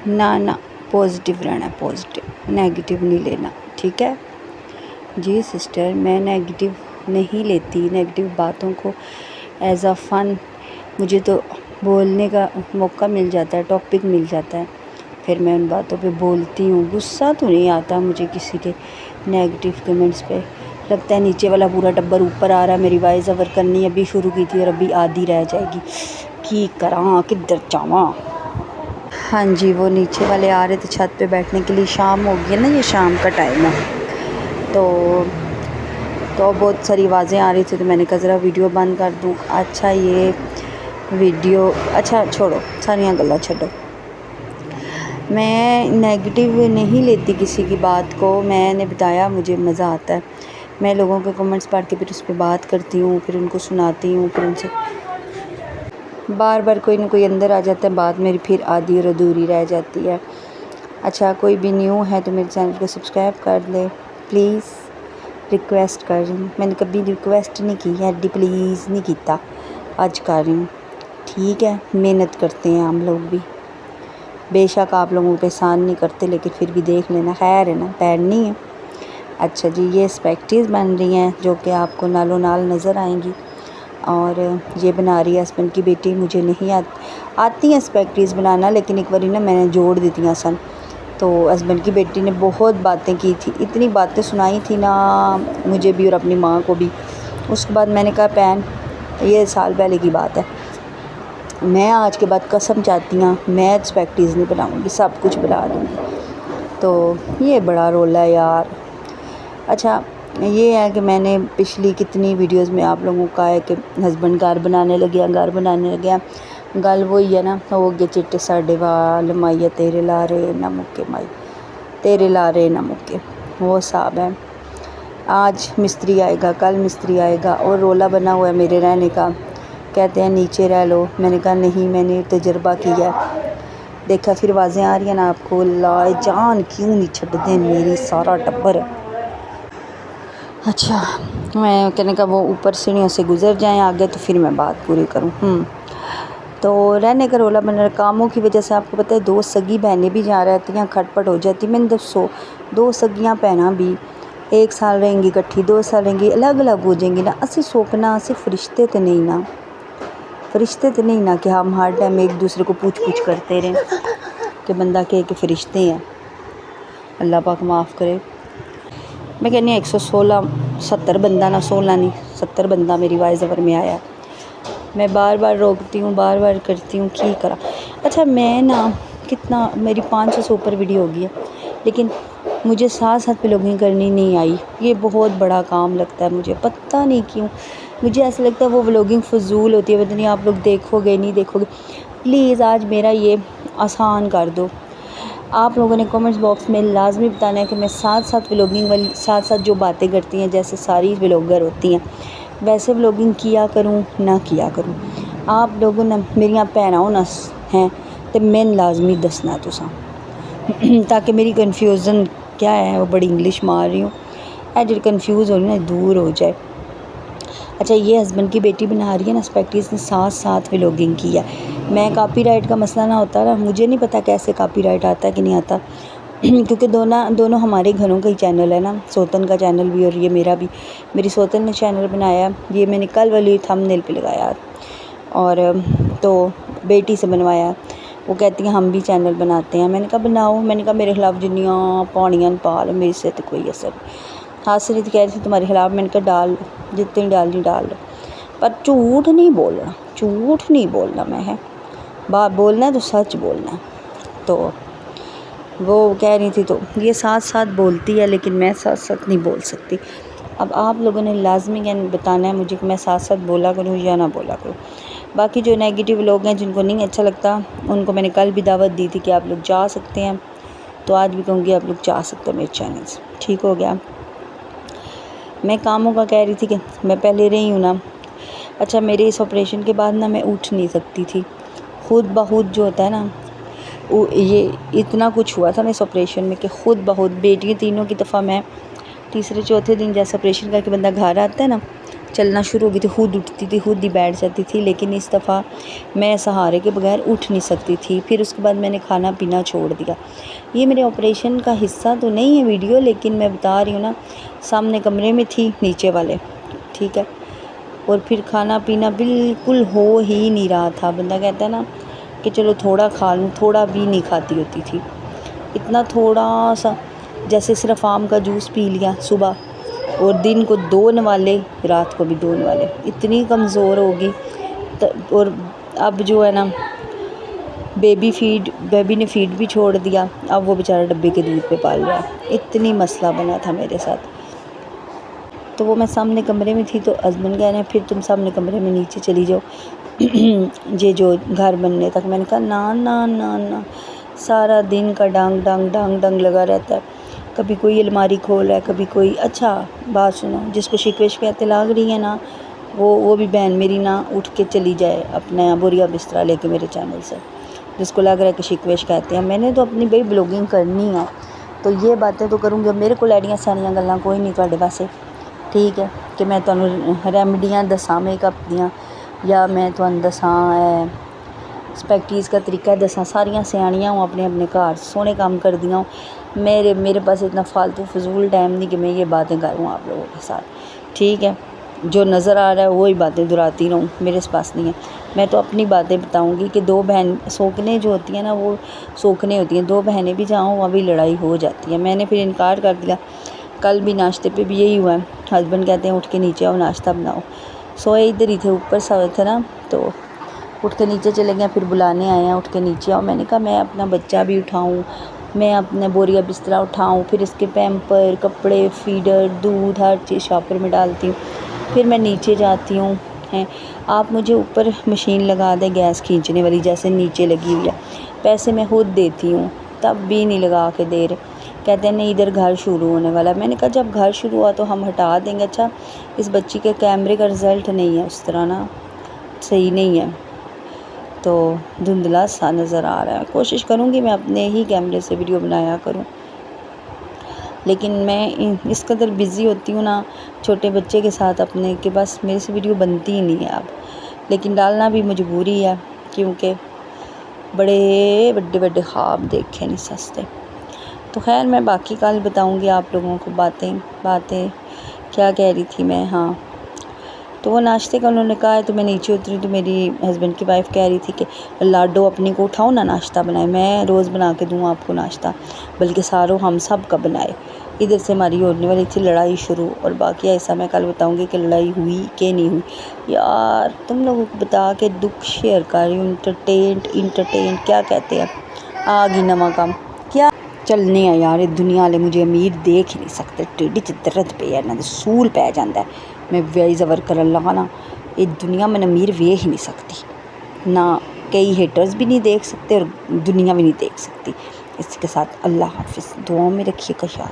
ना पॉजिटिव रहना, positive, negative नहीं लेना, ठीक है जी सिस्टर। मैं नेगेटिव नहीं लेती, नेगेटिव बातों को एज़ अ फ़न मुझे तो बोलने का मौका मिल जाता है, टॉपिक मिल जाता है, फिर मैं उन बातों पे बोलती हूँ। गुस्सा तो नहीं आता मुझे किसी के नेगेटिव कमेंट्स पे, लगता है नीचे वाला पूरा टब्बर ऊपर आ रहा है। मेरी वॉइस ओवर करनी अभी शुरू की थी और अभी आधी रह जाएगी, की करां किधर जावां। हाँ जी, वो नीचे वाले आ रहे थे छत पे बैठने के लिए। शाम हो गई है ना, ये शाम का टाइम है, तो बहुत सारी आवाज़ें आ रही थी, तो मैंने कहा ज़रा वीडियो बंद कर दूँ। अच्छा ये वीडियो, अच्छा छोड़ो सारियाँ गल्लां छड्डो। मैं नेगेटिव नहीं लेती किसी की बात को, मैंने बताया मुझे मज़ा आता है। मैं लोगों के कमेंट्स पढ़ के फिर उस पर बात करती हूँ, फिर उनको सुनाती हूँ, फिर उनसे बार बार कोई ना कोई अंदर आ जाता है, बात मेरी फिर आधी और अधूरी रह जाती है। अच्छा कोई भी न्यू है तो मेरे चैनल को सब्सक्राइब कर ले प्लीज़, रिक्वेस्ट कर रही हूँ। मैंने कभी रिक्वेस्ट नहीं की है, प्लीज़ नहीं किया, आज कर रही हूँ, ठीक है। मेहनत करते हैं हम लोग भी, बेशक आप लोगों पे एहसान नहीं करते, लेकिन फिर भी देख लेना, खैर है ना, पैर नहीं है। अच्छा जी, ये स्पेक्टीज़ बन रही हैं जो कि आपको नालों नाल नज़र आएंगी, और ये बना रही है हस्बैंड की बेटी। मुझे नहीं आती हैं स्पेक्टीज़ बनाना, लेकिन एक बारी ना मैंने जोड़ दी थी सन, तो हस्बैंड की बेटी ने बहुत बातें की थी, इतनी बातें सुनाई थी ना मुझे भी और अपनी माँ को भी। उसके बाद मैंने कहा पैन, ये साल पहले की बात है, मैं आज के बाद कसम चाहती हूँ मैं स्पेक्टीज़ नहीं बनाऊँगी, सब कुछ बना दूँगी। तो ये बड़ा रोला है यार। अच्छा ये है कि मैंने पिछली कितनी वीडियोस में आप लोगों का है कि हस्बैंड घर बनाने लगे गल वही है ना, हो गए चिट्टे साढ़े वाल माइया तेरे ला रहे ना मुक्के, माई तेरे ला रहे ना मुक्के, वो हिसाब है। आज मिस्त्री आएगा, कल मिस्त्री आएगा, और रोला बना हुआ है मेरे रहने का। कहते हैं नीचे रह लो, मैंने कहा नहीं, मैंने तजर्बा किया, देखा फिर आवाज़ें आ रही हैं ना आपको, लाए जान क्यों नहीं छड्डदे मेरी सारा टब्बर। अच्छा मैं कहने का वो ऊपर सीढ़ियों से गुज़र जाएं आगे तो फिर मैं बात पूरी करूं। तो रहने का रोला बन रहा, कामों की वजह से आपको पता है 2 सगी बहनें भी जहाँ रहती हैं खटपट हो जाती। मैंने दसो 2 सगियाँ भैनां भी 1 साल रहेंगी इकट्ठी, 2 साल रहेंगी, अलग अलग हो जाएंगी ना। असी सोकना असी फरिश्ते तो नहीं ना, फरिश्ते तो नहीं ना कि हम हर टाइम एक दूसरे को पूछ करते रहें कि बंदा कहे कि फरिश्ते हैं। अल्लाह पाक माफ़ करे। मैं कहनी 116 70 बंदा ना 16 नहीं 70 बंदा मेरी वॉइस ओवर में आया। मैं बार बार रोकती हूँ, बार बार करती हूँ, की करा। अच्छा मैं ना कितना मेरी 500 से ऊपर वीडियो होगी है, लेकिन मुझे साथ साथ व्लॉगिंग करनी नहीं आई। ये बहुत बड़ा काम लगता है मुझे, पता नहीं क्यों मुझे ऐसा लगता है वो व्लॉगिंग फ़जूल होती है, पता नहीं आप लोग देखोगे नहीं देखोगे। प्लीज़ आज मेरा ये आसान कर दो। आप लोगों ने कमेंट्स बॉक्स में लाजमी बताना है कि मैं साथ साथ व्लॉगिंग वाली साथ साथ जो बातें करती हैं जैसे सारी व्लॉगर होती हैं वैसे व्लॉगिंग किया करूँ ना किया करूँ। आप लोगों ने मेरियां भैनां ना हैं तो मैंने लाजमी दसना तुसां ताकि मेरी कन्फ्यूज़न क्या है वो बड़ी इंग्लिश मार रही हूँ, जी कन्फ्यूज़ हो रही ना दूर हो जाए। अच्छा ये हस्बैंड की बेटी बना रही है ना स्पेक्टीज़ ने साथ साथ व्लॉगिंग की है। मैं कॉपीराइट का मसला ना होता ना, मुझे नहीं पता कैसे कॉपीराइट आता है कि नहीं आता क्योंकि दोनों हमारे घरों का ही चैनल है ना, सोतन का चैनल भी और ये मेरा भी। मेरी सोतन ने चैनल बनाया, ये मैंने कल वाली थंबनेल पे लगाया, और तो बेटी से बनवाया। वो कहती हैं हम भी चैनल बनाते हैं, मैंने कहा बनाओ। मैंने कहा मेरे खिलाफ जिन्नियाँ पानियाँ पा लो, मेरे से तो कोई असर। हासिल कह रही थी तुम्हारे खिलाफ, मैंने कहा डाल जितनी डालनी डाल लो, पर झूठ नहीं बोलना, झूठ नहीं बोलना। मैं है बात बोलना है तो सच बोलना है। तो वो कह रही थी तो ये साथ साथ बोलती है लेकिन मैं साथ साथ नहीं बोल सकती। अब आप लोगों ने लाजमी बताना है मुझे कि मैं साथ साथ बोला करूँ या ना बोला करूँ। बाकी जो नेगेटिव लोग हैं जिनको नहीं अच्छा लगता उनको मैंने कल भी दावत दी थी कि आप लोग जा सकते हैं, तो आज भी कहूँगी आप लोग जा सकते हैं मेरे चैनल से, ठीक हो गया। मैं कामों का कह रही थी कि मैं पहले रही हूँ ना। अच्छा मेरे इस ऑपरेशन के बाद ना मैं उठ नहीं सकती थी, खुद बहुत जो होता है ना ये इतना कुछ हुआ था ना इस ऑपरेशन में कि खुद बहुत बेटियाँ तीनों की दफ़ा मैं तीसरे चौथे दिन जैसे ऑपरेशन करके बंदा घर आता है ना چلنا شروع ہو گئی تھی، خود اٹھتی تھی، خود ہی بیٹھ جاتی تھی، لیکن اس دفعہ میں سہارے کے بغیر اٹھ نہیں سکتی تھی۔ پھر اس کے بعد میں نے کھانا پینا چھوڑ دیا۔ یہ میرے آپریشن کا حصہ تو نہیں ہے ویڈیو، لیکن میں بتا رہی ہوں نا، سامنے کمرے میں تھی نیچے والے، ٹھیک ہے، اور پھر کھانا پینا بالکل ہو ہی نہیں رہا تھا۔ بندہ کہتا ہے نا کہ چلو تھوڑا کھا لوں، تھوڑا بھی نہیں کھاتی ہوتی تھی، اتنا تھوڑا سا، جیسے صرف آم کا جوس پی لیا صبح، اور دن کو 2 نوالے، رات کو بھی 2 نوالے، اتنی کمزور ہوگی۔ اور اب جو ہے نا بیبی نے فیڈ بھی چھوڑ دیا، اب وہ بیچارہ ڈبے کے دودھ پہ پال رہا ہے۔ اتنی مسئلہ بنا تھا میرے ساتھ۔ تو وہ میں سامنے کمرے میں تھی تو ہسبینڈ کہہ رہے ہیں پھر تم سامنے کمرے میں نیچے چلی جاؤ یہ جو گھر بننے تک۔ میں نے کہا نا نا نا نا، سارا دن کا ڈانگ ڈانگ ڈانگ ڈانگ لگا رہتا ہے، کبھی کوئی الماری کھول رہا ہے، کبھی کوئی۔ اچھا بات سنو، جس کو شکوے شکایتیں لاگ رہی ہیں نا، وہ بھی بہن میری نا اٹھ کے چلی جائے اپنا بوریا بسترا لے کے میرے چینل سے، جس کو لگ رہا ہے کہ شکوے شکایتیں ہیں۔ میں نے تو اپنی بھائی بلاگنگ کرنی ہے تو یہ باتیں تو کروں گی۔ اب میرے کو ایڈیاں ساریاں گلاں کوئی نہیں تواڈے واسطے، ٹھیک ہے، کہ میں تمہیں ریمیڈیاں دساں میک اپ دیاں، یا میں تمہیں دساں سپیکٹیز کا طریقہ دساں۔ ساریاں سیاڑیاں ہوں، اپنے اپنے گھر سونے کام کر دیا ہوں۔ میرے پاس اتنا فالتو فضول ٹائم نہیں کہ میں یہ باتیں کروں آپ لوگوں کے ساتھ، ٹھیک ہے۔ جو نظر آ رہا ہے وہی باتیں دہراتی رہوں، میرے پاس نہیں ہے۔ میں تو اپنی باتیں بتاؤں گی کہ 2 بہن سوکنے جو ہوتی ہیں نا، وہ سوکنے ہوتی ہیں، 2 بہنیں بھی جاؤں وہاں بھی لڑائی ہو جاتی ہے۔ میں نے پھر انکار کر دیا۔ کل بھی ناشتے پہ بھی یہی ہوا ہے، ہسبینڈ کہتے ہیں اٹھ کے نیچے آؤ ناشتہ بناؤ، سوئے ادھر ہی تھے، اوپر سوئے تھے نا، تو اٹھ کے نیچے چلے گئے، پھر بلانے آئے ہیں اٹھ کے نیچے آؤ۔ میں نے کہا میں اپنا بچہ بھی اٹھاؤں، میں اپنا بوریا بسترا اٹھاؤں، پھر اس کے پیمپر، کپڑے، فیڈر، دودھ، ہر چیز شاپر میں ڈالتی ہوں، پھر میں نیچے جاتی ہوں۔ آپ مجھے اوپر مشین لگا دیں گیس کھینچنے والی جیسے نیچے لگی ہوئی ہے، پیسے میں خود دیتی ہوں، تب بھی نہیں لگا کے دے رہے۔ کہتے ہیں نہیں ادھر گھر شروع ہونے والا۔ میں نے کہا جب گھر شروع ہوا تو ہم ہٹا دیں گے۔ اچھا اس بچی کے کیمرے کا رزلٹ نہیں ہے اس طرح نا، صحیح نہیں ہے، تو دھندلا سا نظر آ رہا ہے۔ کوشش کروں گی میں اپنے ہی کیمرے سے ویڈیو بنایا کروں، لیکن میں اس قدر بزی ہوتی ہوں نا چھوٹے بچے کے ساتھ اپنے، کہ بس میرے سے ویڈیو بنتی ہی نہیں ہے اب، لیکن ڈالنا بھی مجبوری ہے کیونکہ بڑے بڑے بڑے خواب دیکھے نہیں سستے۔ تو خیر میں باقی کل بتاؤں گی آپ لوگوں کو باتیں کیا کہہ رہی تھی میں۔ ہاں تو وہ ناشتے کا انہوں نے کہا ہے تو میں نیچے اتری تو میری ہسبینڈ کی وائف کہہ رہی تھی کہ لاڈو اپنی کو اٹھاؤ نا ناشتہ بنائے، میں روز بنا کے دوں آپ کو ناشتہ، بلکہ ساروں ہم سب کا بنائے۔ ادھر سے ہماری ہونے والی تھی لڑائی شروع، اور باقی ایسا میں کل بتاؤں گی کہ لڑائی ہوئی کہ نہیں ہوئی۔ یار تم لوگوں کو بتا کے دکھ شیئر کر رہی ہوں، انٹرٹین کیا کہتے ہیں، آگی نواں کام کیا چلنے ہیں یار۔ دنیا والے مجھے امیر دیکھ ہی نہیں سکتے، ٹیڈی چدرت پہ ہے نا سول پہ جاندہ ہے۔ میں ویز زور کر اللہ نا، یہ دنیا میں امیر ویکھ ہی نہیں سکتی، نہ کئی ہیٹرز بھی نہیں دیکھ سکتے اور دنیا بھی نہیں دیکھ سکتی۔ اس کے ساتھ اللہ حافظ، دعاؤں میں رکھیے گا خیال۔